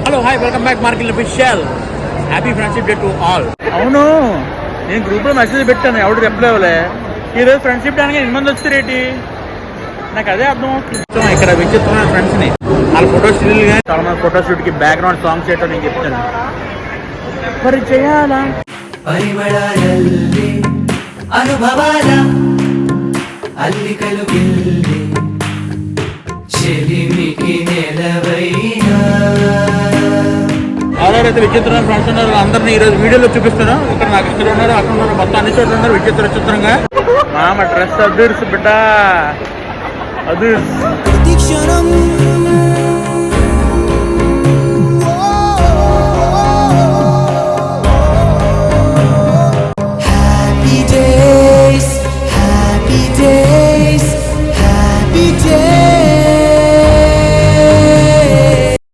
Hello hi welcome back market official. Happy friendship day to all. అవును, నేను గ్రూప్లో message పెట్టాను, ఎవడు రిప్లై ఇవ్వలే. ఈరోజు ఫ్రెండ్షిప్ డే అనగా 8 మంది వచ్చారేంటి? నాకు అదే అర్థం అవుతుంది. ఇక్కడ విచిత్రమైన ఫ్రెండ్స్ని వాళ్ళ ఫోటో స్టిల్ కానీ చాలా మంది ఫోటోషూట్కి బ్యాక్గ్రౌండ్ సాంగ్స్ చేయటం నేను చెప్తాను. పరిచయాల పరిమళాలల్లి అనుభవాల అల్లికలు గిల్లి చెలిమికి నెలవైనా ఎవరెవరైతే విచిత్రమైన ఫ్రెండ్స్ ఉన్నారో అందరినీ ఈరోజు వీడియోలో చూపిస్తాను. ఇక్కడ నాకు ఇక్కడ ఉన్నారు, అక్కడ ఉన్నారు, మొత్తం అన్ని చోట్ల ఉన్నారు విచిత్రంగా. మామ డ్రెస్ అదుర్స్ బిడ్డ, అదుర్స్. ప్రతి క్షణం